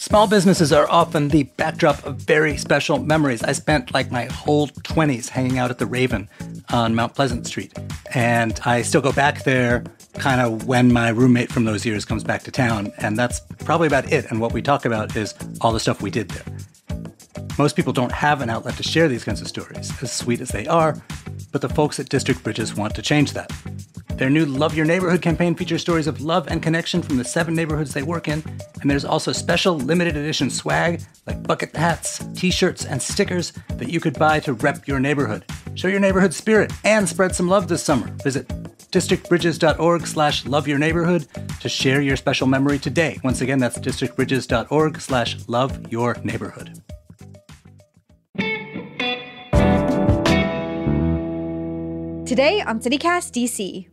Small businesses are often the backdrop of very special memories. I spent like my whole 20s hanging out at the Raven on Mount Pleasant Street. And I still go back there kind of when my roommate from those years comes back to town. And that's probably about it. And what we talk about is all the stuff we did there. Most people don't have an outlet to share these kinds of stories, as sweet as they are, but the folks at District Bridges want to change that. Their new Love Your Neighborhood campaign features stories of love and connection from the 7 neighborhoods they work in, and there's also special limited edition swag like bucket hats, t-shirts, and stickers that you could buy to rep your neighborhood. Show your neighborhood spirit and spread some love this summer. Visit districtbridges.org/loveyourneighborhood to share your special memory today. Once again, that's districtbridges.org/loveyourneighborhood. Today on CityCast DC.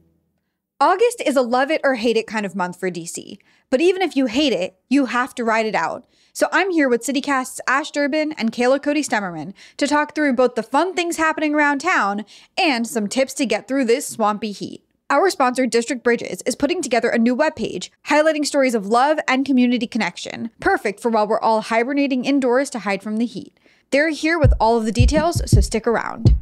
August is a love it or hate it kind of month for DC. But even if you hate it, you have to ride it out. So I'm here with CityCast's Ash Durbin and Kayla Cody Stemmerman to talk through both the fun things happening around town and some tips to get through this swampy heat. Our sponsor, District Bridges, is putting together a new webpage highlighting stories of love and community connection, perfect for while we're all hibernating indoors to hide from the heat. They're here with all of the details, so stick around.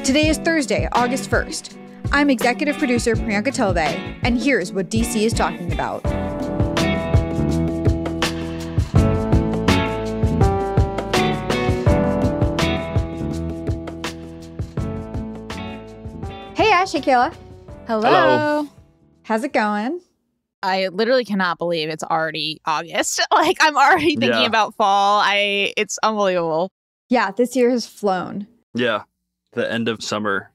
Today is Thursday, August 1st. I'm executive producer Priyanka Tilve, and here's what DC is talking about. Hey Ash, hey Kayla. Hello. How's it going? I literally cannot believe it's already August. Like, I'm already thinking about fall. It's unbelievable. Yeah, this year has flown. Yeah. The end of summer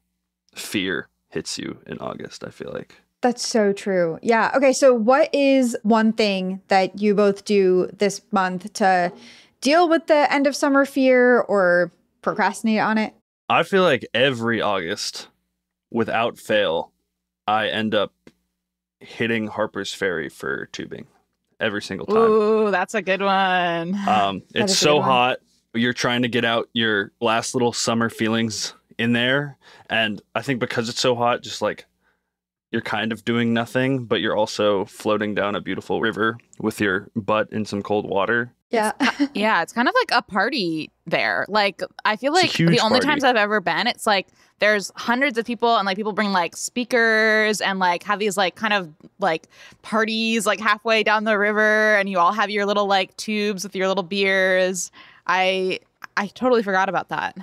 fear hits you in August, I feel like. That's so true. Yeah. Okay, so what is one thing that you both do this month to deal with the end of summer fear or procrastinate on it? I feel like every August, without fail, I end up hitting Harper's Ferry for tubing every single time. Ooh, that's a good one. It's so hot. You're trying to get out your last little summer feelings in there. And I think because it's so hot, just like you're kind of doing nothing, but you're also floating down a beautiful river with your butt in some cold water. Yeah. Yeah, it's kind of like a party there. Like, I feel like the only times I've ever been, it's like there's hundreds of people and like people bring like speakers and like have these like kind of like parties like halfway down the river, and you all have your little like tubes with your little beers. I totally forgot about that.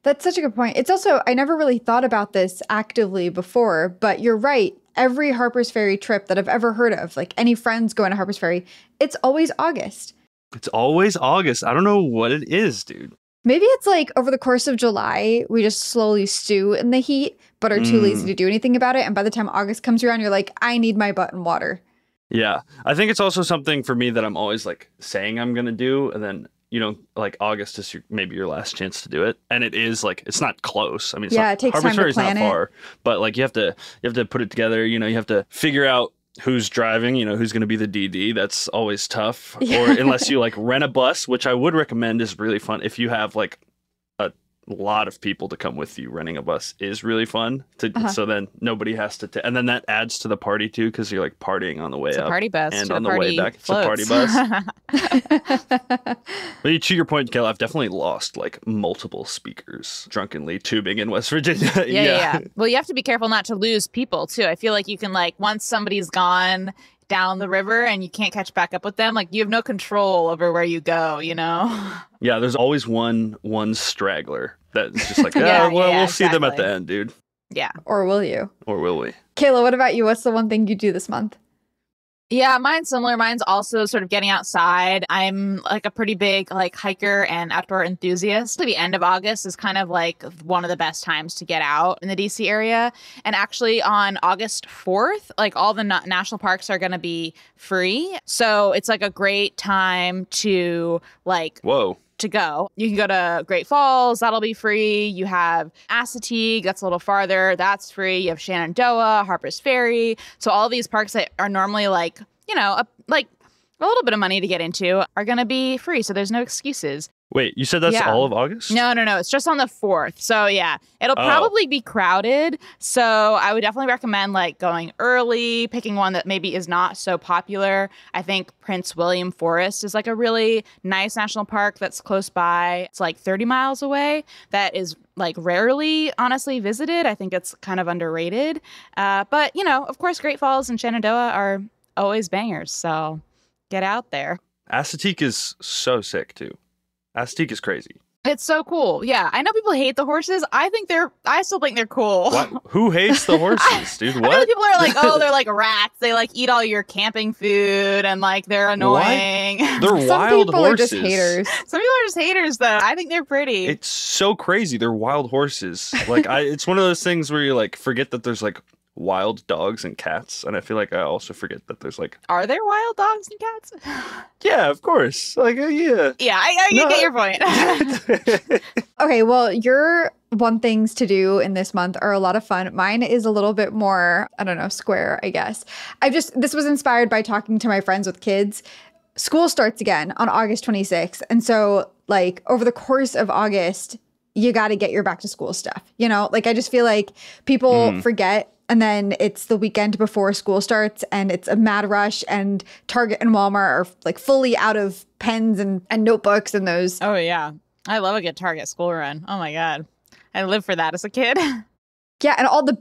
That's such a good point. It's also, I never really thought about this actively before, but you're right. Every Harper's Ferry trip that I've ever heard of, like any friends going to Harper's Ferry, it's always August. It's always August. I don't know what it is, dude. Maybe it's like over the course of July, we just slowly stew in the heat, but are too lazy to do anything about it. And by the time August comes around, you're like, I need my butt in water. Yeah. I think it's also something for me that I'm always like saying I'm going to do. And then, you know, like August is maybe your last chance to do it. And it is like, it's not close. I mean, it takes Harper's time Ferry to plan is not far, but like you have to put it together. You know, you have to figure out who's driving, you know, who's going to be the DD. That's always tough. Yeah. Or unless you like rent a bus, which I would recommend is really fun. If you have like a lot of people to come with you, renting a bus is really fun. So then nobody has to, and then that adds to the party too, because you're like partying on the way It's up. a party bus. And to on the the way back, it's a party bus. But to your point, Kayla, I've definitely lost like multiple speakers drunkenly tubing in West Virginia. Yeah. Well, you have to be careful not to lose people too. I feel like you can like, once somebody's gone down the river and you can't catch back up with them, like you have no control over where you go, you know? Yeah, there's always one straggler that's just like, we'll see them at the end, dude. Yeah. Or will you? Or will we? Kayla, what about you? What's the one thing you do this month? Yeah, mine's similar. Mine's also sort of getting outside. I'm like a pretty big like hiker and outdoor enthusiast. The end of August is kind of like one of the best times to get out in the DC area. And actually on August 4th, like all the national parks are going to be free. So it's like a great time to like to go. You can go to Great Falls, that'll be free. You have Assateague, that's a little farther, that's free. You have Shenandoah, Harper's Ferry. So all these parks that are normally like, you know, like a little bit of money to get into are going to be free. So there's no excuses. Wait, you said that's Yeah. all of August? No. It's just on the 4th. So yeah, it'll probably be crowded. So I would definitely recommend like going early, picking one that maybe is not so popular. I think Prince William Forest is like a really nice national park that's close by. It's like 30 miles away. That is like rarely, honestly, visited. I think it's kind of underrated. But of course, Great Falls and Shenandoah are always bangers. So get out there. Assateague is so sick too. Assateague is crazy. It's so cool. Yeah, I know people hate the horses. I still think they're cool. What? Who hates the horses, dude? I know What? people are like, oh, they're like rats. They like eat all your camping food and like they're annoying. They're Some wild people horses. are just haters. Some people are just haters though. I think they're pretty. It's so crazy. They're wild horses. Like it's one of those things where you like forget that there's like wild dogs and cats, and I feel like I also forget that there's like Are there wild dogs and cats? yeah, of course, like yeah. Yeah, I get your point. Okay, well, your one things to do in this month are a lot of fun. Mine is a little bit more, I don't know, square, I guess. This was inspired by talking to my friends with kids. School starts again on August 26th. And so like over the course of August, you got to get your back to school stuff. Like I just feel like people forget. And then it's the weekend before school starts and it's a mad rush and Target and Walmart are like fully out of pens and notebooks and those. Oh yeah. I love a good Target school run. Oh my God. I lived for that as a kid. Yeah, and all the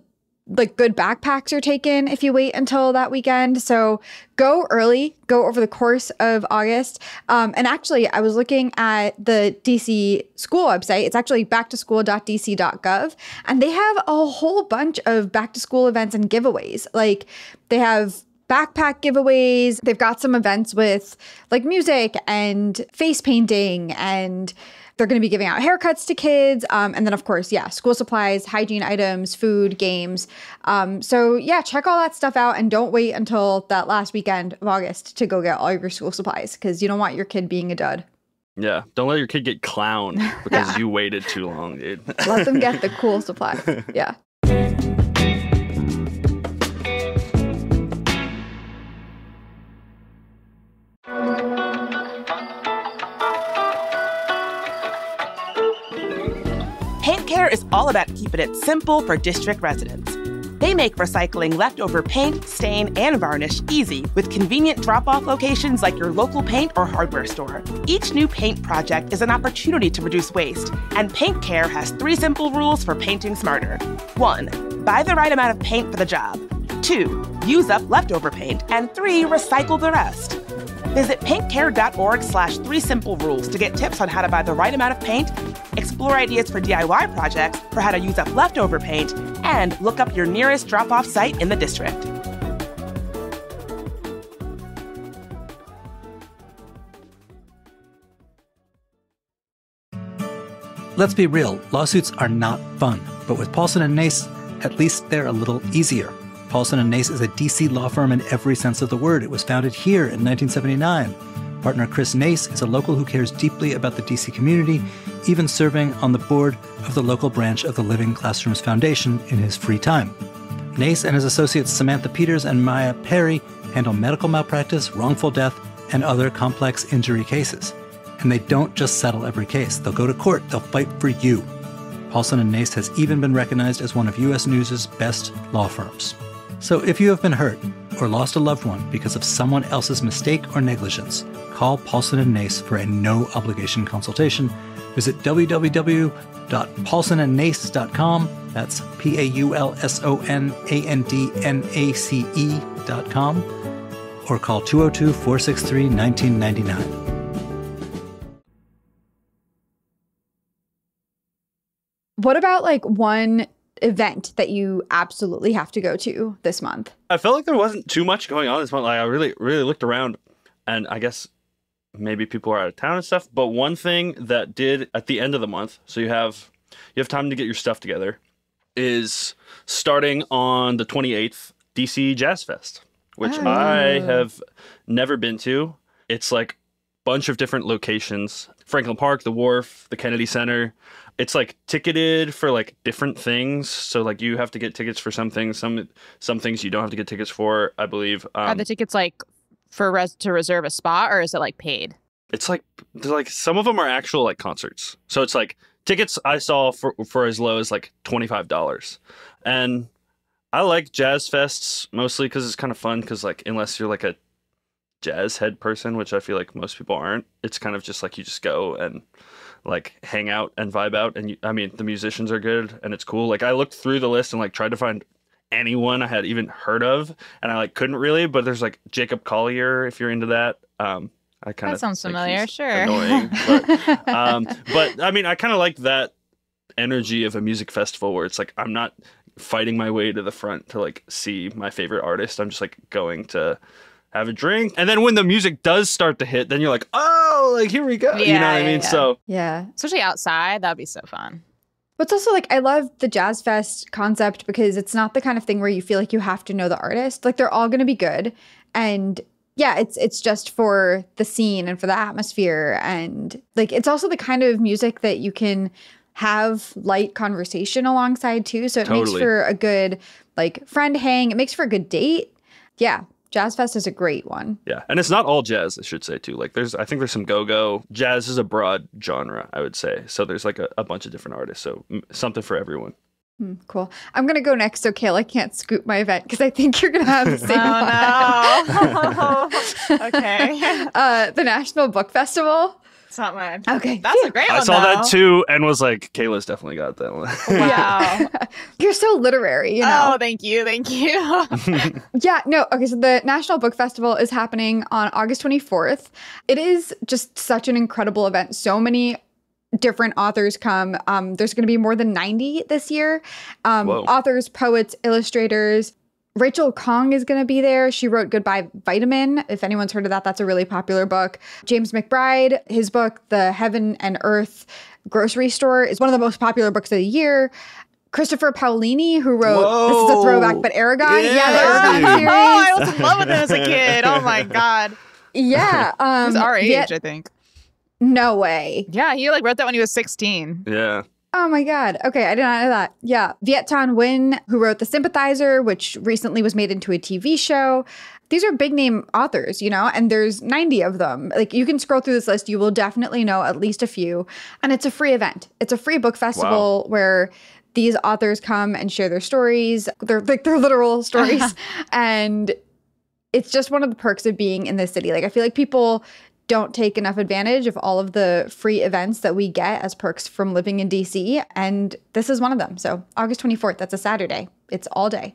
like good backpacks are taken if you wait until that weekend. So go early, go over the course of August. And actually, I was looking at the DC school website. It's actually backtoschool.dc.gov. And they have a whole bunch of back to school events and giveaways. Like they have backpack giveaways. They've got some events with like music and face painting, and they're going to be giving out haircuts to kids. And then, of course, yeah, school supplies, hygiene items, food, games. So, yeah, check all that stuff out and don't wait until that last weekend of August to go get all of your school supplies because you don't want your kid being a dud. Yeah, don't let your kid get clowned because you waited too long, dude. Let them get the cool supplies. Yeah. Paint Care is all about keeping it simple for district residents. They make recycling leftover paint, stain, and varnish easy with convenient drop-off locations like your local paint or hardware store. Each new paint project is an opportunity to reduce waste, and Paint Care has 3 simple rules for painting smarter. 1. Buy the right amount of paint for the job. 2. Use up leftover paint. And 3. Recycle the rest. Visit paintcare.org/3simplerules to get tips on how to buy the right amount of paint, explore ideas for DIY projects for how to use up leftover paint, and look up your nearest drop-off site in the district. Let's be real, lawsuits are not fun, but with Paulson & Nace, at least they're a little easier. Paulson & Nace is a DC law firm in every sense of the word. It was founded here in 1979. Partner Chris Nace is a local who cares deeply about the DC community, even serving on the board of the local branch of the Living Classrooms Foundation in his free time. Nace and his associates Samantha Peters and Maya Perry handle medical malpractice, wrongful death, and other complex injury cases. And they don't just settle every case. They'll go to court. They'll fight for you. Paulson & Nace has even been recognized as one of U.S. News' best law firms. So if you have been hurt or lost a loved one because of someone else's mistake or negligence, call Paulson & Nace for a no-obligation consultation. Visit www.paulsonandnace.com. That's PAULSONANDNACE.com. Or call 202-463-1999. What about like one event that you absolutely have to go to this month? I felt like there wasn't too much going on this month. Like I really looked around, and I guess maybe people are out of town and stuff. But one thing that did at the end of the month, so you have time to get your stuff together, is starting on the 28th, DC Jazz Fest, which I have never been to. It's like a bunch of different locations: Franklin Park, the Wharf, the Kennedy Center. It's like ticketed for like different things. So like you have to get tickets for some things. Some things you don't have to get tickets for, I believe. Are the tickets like for to reserve a spot, or is it like paid? it's like some of them are actual like concerts. So it's like tickets I saw for as low as like $25. And I like jazz fests mostly because it's kind of fun because like unless you're like a jazz head person, which I feel like most people aren't, it's kind of just like you just go and like hang out and vibe out. And I mean, the musicians are good and it's cool. Like I looked through the list and like tried to find anyone I had even heard of, and I like couldn't really. But there's like Jacob Collier if you're into that. I kind of that sounds familiar. Sure, annoying, but I mean, I kind of like that energy of a music festival where it's like I'm not fighting my way to the front to like see my favorite artist. I'm just like going to have a drink, and then when the music does start to hit, then you're like, oh, like here we go. Yeah, you know what I mean? yeah. So Yeah. especially outside, that'd be so fun. But it's also like I love the Jazz Fest concept because it's not the kind of thing where you feel like you have to know the artist. Like they're all going to be good, and yeah, it's just for the scene and for the atmosphere, and like it's also the kind of music that you can have light conversation alongside too. So it makes Totally. for a good like friend hang. It makes for a good date. Yeah, Jazz Fest is a great one. yeah, and it's not all jazz, I should say too. Like I think there's some go-go. Jazz is a broad genre, I would say. So there's like a bunch of different artists. So something for everyone. Cool. I'm going to go next so Kayla can't scoop my event because I think you're going to have the same one. Oh no. Okay. The National Book Festival. It's not mine. Okay. That's a great one. I saw though. that too and was like, Kayla's definitely got that one. Wow. You're so literary, you know? Oh, thank you. Thank you. Yeah, no. Okay, so the National Book Festival is happening on August 24th. It is just such an incredible event. So many different authors come. There's going to be more than 90 this year. Whoa. Authors, poets, illustrators. Rachel Kong is going to be there. She wrote Goodbye Vitamin. If anyone's heard of that, that's a really popular book. James McBride, his book, The Heaven and Earth Grocery Store, is one of the most popular books of the year. Christopher Paolini, who wrote, this is a throwback, but Aragon. Yeah, the Aragon dude. series. Oh, I was in love with him as a kid. Oh my god. Yeah. He was our age, Viet- I think. no way. Yeah, he like wrote that when he was 16. Yeah. Oh my God. Okay, I did not know that. Yeah. Viet Thanh Nguyen, who wrote The Sympathizer, which recently was made into a TV show. These are big name authors, you know, and there's 90 of them. Like you can scroll through this list, you will definitely know at least a few. And it's a free event. It's a free book festival where these authors come and share their stories. They're like their literal stories. And it's just one of the perks of being in this city. Like I feel like people don't take enough advantage of all of the free events that we get as perks from living in DC. And this is one of them. So August 24th, that's a Saturday. It's all day.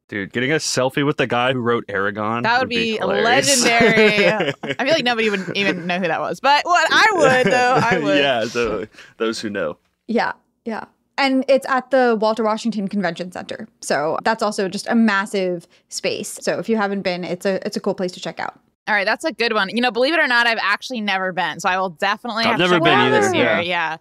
Dude, getting a selfie with the guy who wrote Aragon. That would be hilarious. legendary. I feel like nobody would even know who that was. But what I would, though, I would. Yeah, so those who know. Yeah, yeah. And it's at the Walter Washington Convention Center. So that's also just a massive space. So if you haven't been, it's a cool place to check out. All right, that's a good one. You know, believe it or not, I've actually never been. So I will definitely I've have never to check been it out either, this year. yeah. Yeah.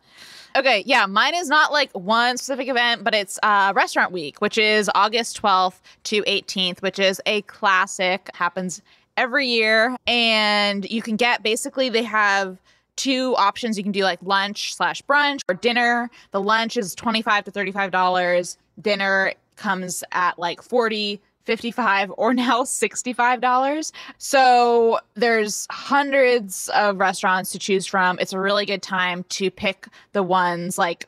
Okay, yeah, mine is not like one specific event, but it's Restaurant Week, which is August 12th to 18th, which is a classic, happens every year. And you can get, basically, they have two options. You can do like lunch/brunch or dinner. The lunch is $25 to $35. Dinner comes at like $40, $55, or now $65. So there's hundreds of restaurants to choose from. It's a really good time to pick the ones like,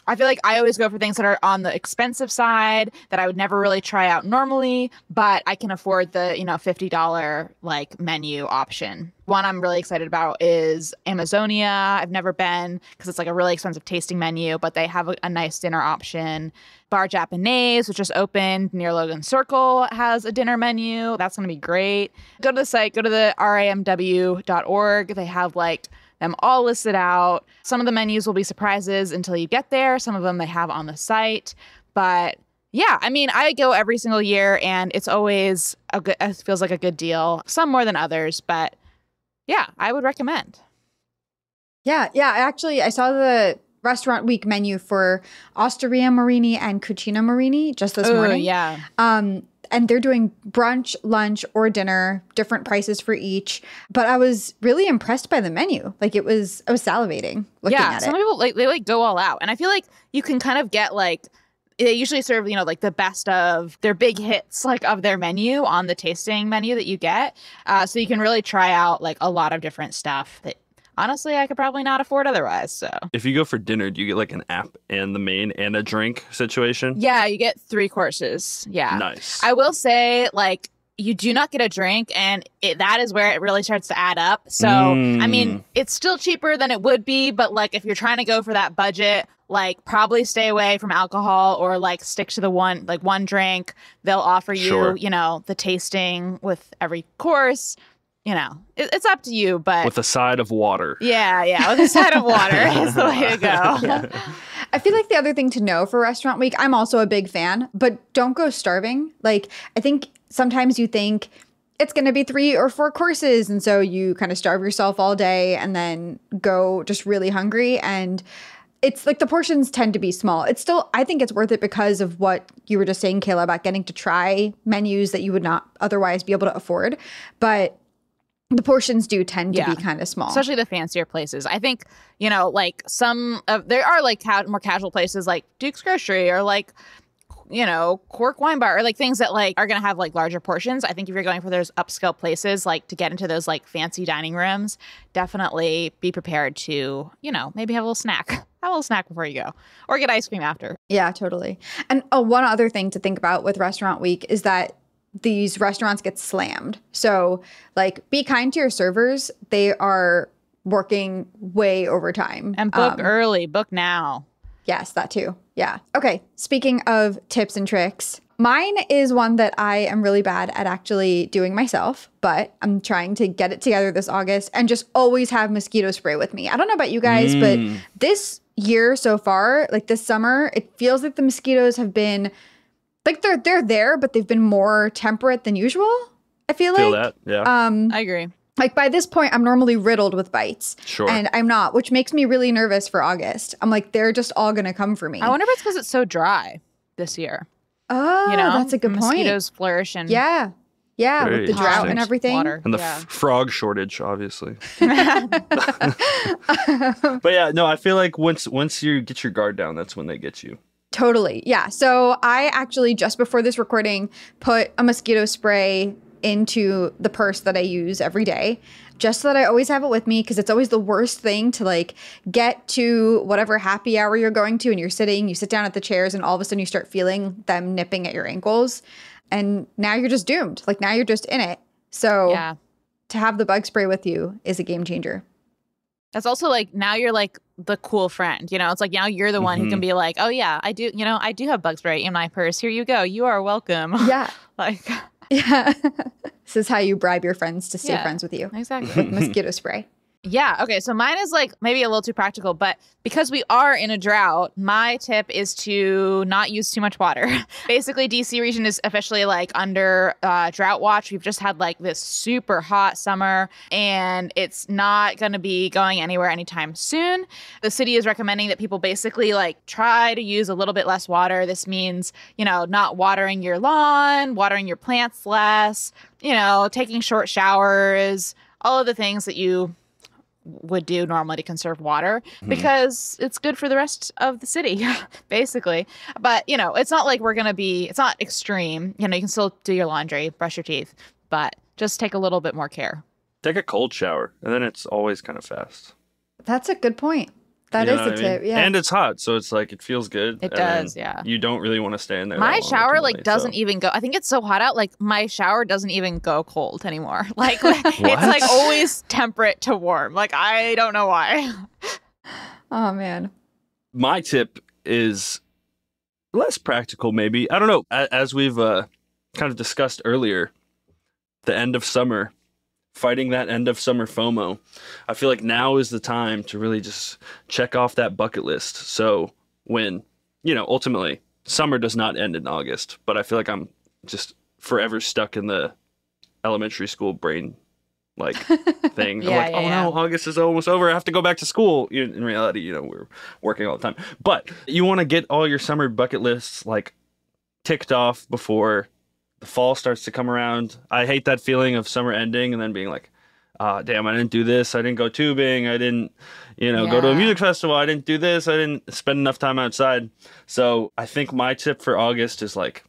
I feel like I always go for things that are on the expensive side that I would never really try out normally, but I can afford the, $50 like menu option. One I'm really excited about is Amazonia. I've never been because it's like a really expensive tasting menu, but they have a nice dinner option. Bar Japanese, which just opened near Logan Circle, has a dinner menu. That's going to be great. Go to the site, go to the ramw.org. They have like them all listed out. Some of the menus will be surprises until you get there. Some of them they have on the site. But yeah, I mean, I go every single year and it's always it feels like a good deal. Some more than others, but yeah, I would recommend. Yeah. I saw the Restaurant Week menu for Osteria Marini and Cucina Marini just this morning. Yeah. And they're doing brunch, lunch, or dinner, different prices for each. But I was really impressed by the menu. Like I was salivating looking at some it. people they go all out. And I feel like you can kind of get like, they usually serve, like the best of their big hits, like of their menu on the tasting menu that you get. So you can really try out like a lot of different stuff that honestly, I could probably not afford otherwise. So If you go for dinner, do you get like an app and the main and a drink situation? yeah, you get 3 courses. Yeah. Nice. I will say, like, you do not get a drink, and that is where it really starts to add up. So, I mean, it's still cheaper than it would be, but like if you're trying to go for that budget, like probably stay away from alcohol or like stick to the one drink. They'll offer you, Sure. you know, the tasting with every course. You know, it's up to you, but With a side of water. yeah, with a side of water is the way to go. I feel like the other thing to know for restaurant week, I'm also a big fan, but don't go starving. Like, I think sometimes you think it's going to be 3 or 4 courses. And so you kind of starve yourself all day and then go just really hungry. And it's like the portions tend to be small. It's still, I think it's worth it because of what you were just saying, Kayla, about getting to try menus that you would not otherwise be able to afford. But the portions do tend to be kind of small. Especially the fancier places. I think, you know, like there are like more casual places like Duke's Grocery or like, you know, Cork Wine Bar or like things that like are going to have like larger portions. I think if you're going for those upscale places, like to get into those like fancy dining rooms, definitely be prepared to, you know, maybe have a little snack. Have a little snack before you go or get ice cream after. Yeah, totally. And one other thing to think about with restaurant week is that these restaurants get slammed. So like be kind to your servers. They are working way overtime. And book early, book now. Yes, that too. Yeah. Okay. Speaking of tips and tricks, mine is one that I am really bad at actually doing myself, but I'm trying to get it together this August and just always have mosquito spray with me. I don't know about you guys, but this year so far, like this summer, it feels like the mosquitoes have been like they're there, but they've been more temperate than usual. I feel like. Yeah. I agree. Like by this point, I'm normally riddled with bites. Sure. And I'm not, which makes me really nervous for August. I'm like, they're just all going to come for me. I wonder if it's because it's so dry this year. Oh, You know, that's a good point. Mosquitoes flourish and Yeah. Yeah, Very with the drought and interesting. everything. water. And the Yeah. frog shortage, obviously. But yeah, no, I feel like once you get your guard down, that's when they get you. Totally. Yeah. So I actually, just before this recording, put a mosquito spray into the purse that I use every day, just so that I always have it with me, because it's always the worst thing to like get to whatever happy hour you're going to and you're sitting, you sit down at the chairs and all of a sudden you start feeling them nipping at your ankles. And now you're just doomed. Like now you're just in it. So Yeah. to have the bug spray with you is a game changer. That's also like now you're like the cool friend, you know, it's like now you're the one who can be like, oh yeah, I do have bug spray in my purse. Here you go. You are welcome. Yeah. Like, Yeah. This is how you bribe your friends to stay Yeah. friends with you. exactly. With mosquito spray. Yeah. Okay. So mine is like maybe a little too practical, but because we are in a drought, my tip is to not use too much water. Basically, DC region is officially like under drought watch. We've just had like this super hot summer and it's not going to be going anywhere anytime soon. The city is recommending that people basically like try to use a little bit less water. This means, you know, not watering your lawn, watering your plants less, you know, taking short showers, all of the things that you would do normally to conserve water because it's good for the rest of the city, basically. But, you know, it's not like it's not extreme. You know, you can still do your laundry, brush your teeth, but just take a little bit more care. Take a cold shower, and then it's always kind of fast. That's a good point. That You is know a what I mean? tip. Yeah. And it's hot, so it's like it feels good. It and then does, yeah. You don't really want to stay in there. My that long shower like ultimately, doesn't so. even go. I think it's so hot out. Like my shower doesn't even go cold anymore. Like it's like always temperate to warm. Like I don't know why. Oh man. My tip is less practical, maybe. I don't know. As we've kind of discussed earlier, the end of summer, fighting that end of summer FOMO. I feel like now is the time to really just check off that bucket list. So when, you know, ultimately summer does not end in August, but I feel like I'm just forever stuck in the elementary school brain like thing. Yeah, I'm like, yeah, oh yeah. no, August is almost over. I have to go back to school. In reality, you know, we're working all the time. But you want to get all your summer bucket lists like ticked off before the fall starts to come around. I hate that feeling of summer ending and then being like, damn, I didn't do this. I didn't go tubing. I didn't, go to a Yeah. music festival. I didn't do this. I didn't spend enough time outside. So I think my tip for August is like,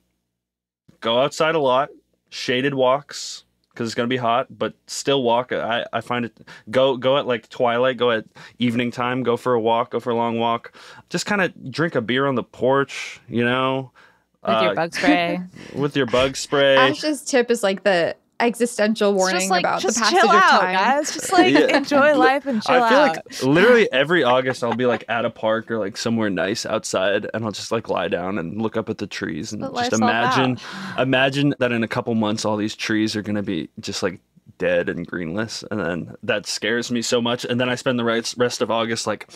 go outside a lot, shaded walks, because it's going to be hot, but still walk. I find it, go at like twilight, go at evening time, go for a walk, go for a long walk. Just kind of drink a beer on the porch, you know. With your bug spray. With your bug spray. Ash's tip is like the existential warning about the passage chill of out, time. guys. Just like enjoy life and chill out. I feel like literally every August I'll be like at a park or like somewhere nice outside, and I'll just like lie down and look up at the trees and just imagine that in a couple months all these trees are gonna be just like dead and greenless, and then that scares me so much. And then I spend the rest of August like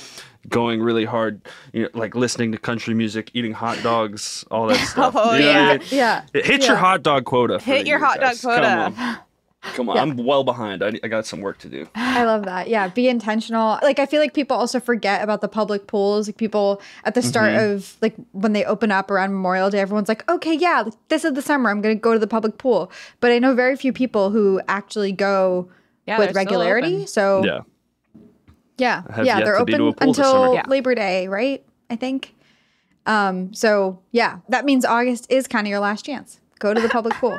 going really hard, you know, like listening to country music, eating hot dogs, all that stuff. Oh, you know yeah. what I mean? Yeah. Hit your hot dog quota. Hit your hot dog quota. Come on. I'm well behind. I got some work to do. I love that. Yeah, be intentional. Like, I feel like people also forget about the public pools. Like, people at the start of, like, when they open up around Memorial Day, everyone's like, okay, yeah, this is the summer. I'm going to go to the public pool. But I know very few people who actually go with regularity. So, yeah, they're open until Labor Day, right? I think. So, yeah, that means August is kind of your last chance. Go to the public pool.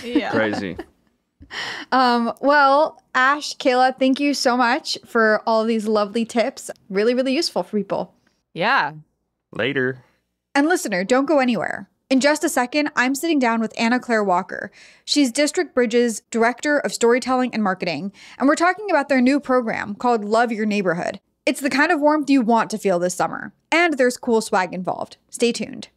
Yeah. Crazy. Well, Ash, Kayla, thank you so much for all of these lovely tips. Really, really useful for people. Yeah. Later. And listener, don't go anywhere. In just a second, I'm sitting down with Anna Claire Walker. She's District Bridge's Director of Storytelling and Marketing, and we're talking about their new program called Love Your Neighborhood. It's the kind of warmth you want to feel this summer. And there's cool swag involved. Stay tuned.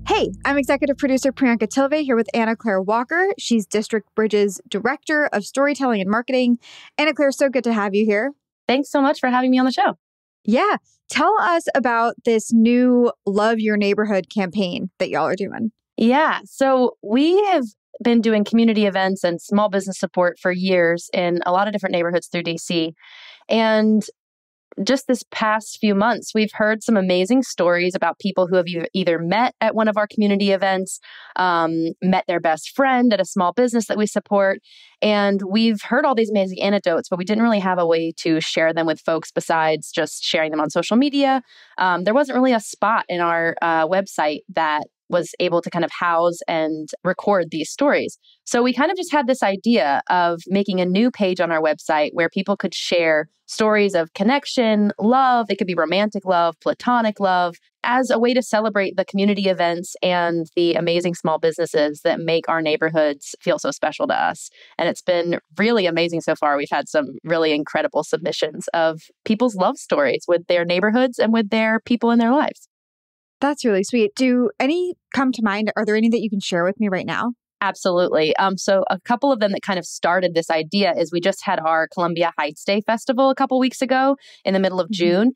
Hey, I'm executive producer Priyanka Tilve here with Anna Claire Walker. She's District Bridge's Director of Storytelling and Marketing. Anna Claire, so good to have you here. Thanks so much for having me on the show. Yeah. Tell us about this new Love Your Neighborhood campaign that y'all are doing. Yeah. So we have been doing community events and small business support for years in a lot of different neighborhoods through DC. And just this past few months, we've heard some amazing stories about people who have either met at one of our community events, met their best friend at a small business that we support. And we've heard all these amazing anecdotes, but we didn't really have a way to share them with folks besides just sharing them on social media. There wasn't really a spot in our website that was able to kind of house and record these stories. So we kind of just had this idea of making a new page on our website where people could share stories of connection, love. It could be romantic love, platonic love, as a way to celebrate the community events and the amazing small businesses that make our neighborhoods feel so special to us. And it's been really amazing so far. We've had some really incredible submissions of people's love stories with their neighborhoods and with their people in their lives. That's really sweet. Do any come to mind? Are there any that you can share with me right now? Absolutely. So a couple of them that kind of started this idea is we just had our Columbia Heights Day Festival a couple weeks ago in the middle of June.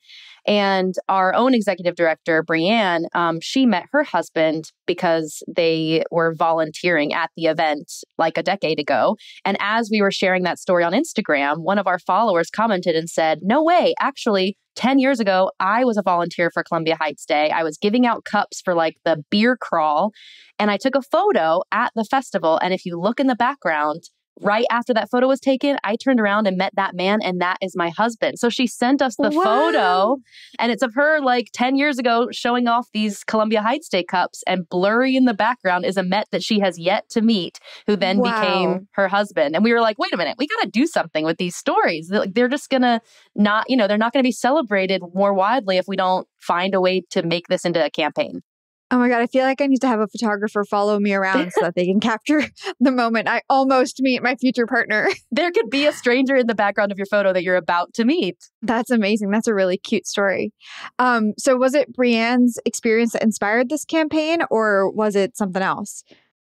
And our own executive director, Brianne, she met her husband because they were volunteering at the event like a decade ago. And as we were sharing that story on Instagram, one of our followers commented and said, "No way, actually, 10 years ago, I was a volunteer for Columbia Heights Day. I was giving out cups for like the beer crawl, and I took a photo at the festival. And if you look in the background, right after that photo was taken, I turned around and met that man, and that is my husband." So she sent us the photo, and it's of her like 10 years ago showing off these Columbia Heights Day cups, and blurry in the background is a Met that she has yet to meet, who then became her husband. And we were like, wait a minute, we got to do something with these stories. They're just going to not, they're not going to be celebrated more widely if we don't find a way to make this into a campaign. Oh my God, I feel like I need to have a photographer follow me around so that they can capture the moment I almost meet my future partner. There could be a stranger in the background of your photo that you're about to meet. That's amazing. That's a really cute story. So was it Brianne's experience that inspired this campaign, or was it something else?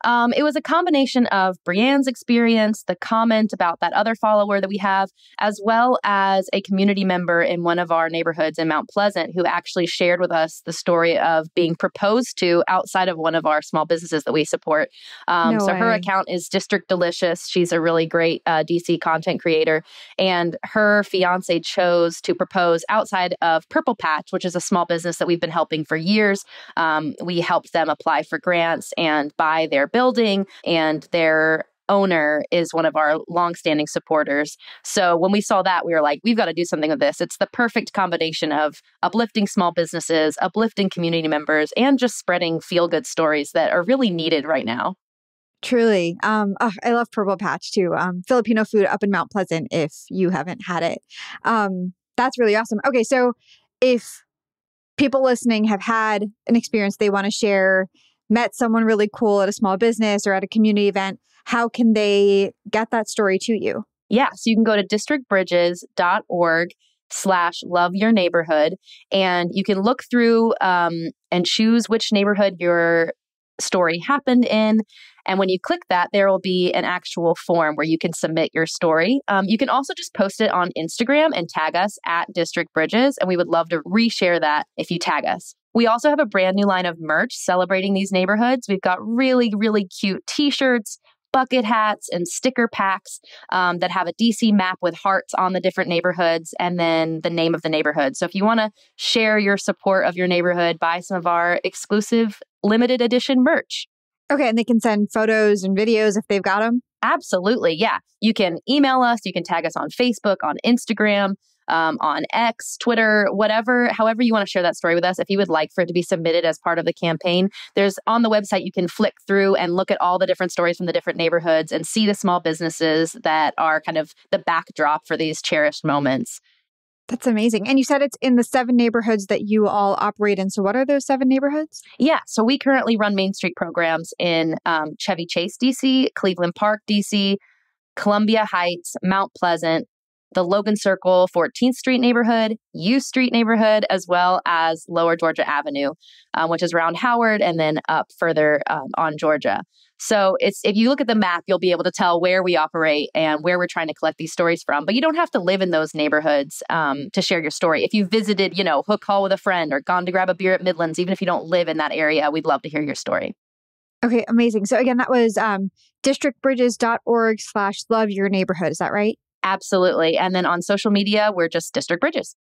It was a combination of Brianne's experience, the comment about that other follower that we have, as well as a community member in one of our neighborhoods in Mount Pleasant who actually shared with us the story of being proposed to outside of one of our small businesses that we support. Her account is District Delicious. She's a really great DC content creator. And her fiance chose to propose outside of Purple Patch, which is a small business that we've been helping for years. We helped them apply for grants and buy their building, and their owner is one of our longstanding supporters. So when we saw that, we were like, we've got to do something with this. It's the perfect combination of uplifting small businesses, uplifting community members, and just spreading feel-good stories that are really needed right now. Truly. I love Purple Patch too. Filipino food up in Mount Pleasant if you haven't had it. That's really awesome. Okay, so if people listening have had an experience they want to share, met someone really cool at a small business or at a community event, how can they get that story to you? Yeah, so you can go to districtbridges.org/loveyourneighborhood, and you can look through and choose which neighborhood your story happened in. And when you click that, there will be an actual form where you can submit your story. You can also just post it on Instagram and tag us at District Bridges, and we would love to reshare that if you tag us. We also have a brand new line of merch celebrating these neighborhoods. We've got really, really cute t-shirts, bucket hats, and sticker packs that have a DC map with hearts on the different neighborhoods and then the name of the neighborhood. So if you want to share your support of your neighborhood, buy some of our exclusive limited edition merch. Okay, and they can send photos and videos if they've got them? Absolutely, yeah. You can email us, you can tag us on Facebook, on Instagram, on X, Twitter, whatever, however you want to share that story with us. If you would like for it to be submitted as part of the campaign, there's on the website, you can flick through and look at all the different stories from the different neighborhoods and see the small businesses that are kind of the backdrop for these cherished moments. That's amazing. And you said it's in the 7 neighborhoods that you all operate in. So what are those 7 neighborhoods? Yeah. So we currently run Main Street programs in Chevy Chase, DC, Cleveland Park, DC, Columbia Heights, Mount Pleasant, the Logan Circle, 14th Street neighborhood, U Street neighborhood, as well as Lower Georgia Avenue, which is around Howard and then up further on Georgia. So if you look at the map, you'll be able to tell where we operate and where we're trying to collect these stories from. But you don't have to live in those neighborhoods to share your story. If you visited, Hook Hall with a friend or gone to grab a beer at Midlands, even if you don't live in that area, we'd love to hear your story. Okay, amazing. So again, that was districtbridges.org/loveyourneighborhood. Is that right? Absolutely. And then on social media, we're just District Bridges.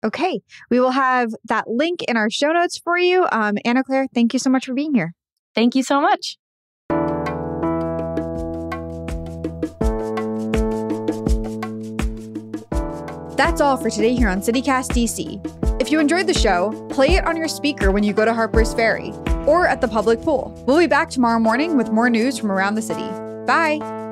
Okay. We will have that link in our show notes for you. Anna Claire, thank you so much for being here. Thank you so much. That's all for today here on CityCast DC. If you enjoyed the show, play it on your speaker when you go to Harper's Ferry or at the public pool. We'll be back tomorrow morning with more news from around the city. Bye.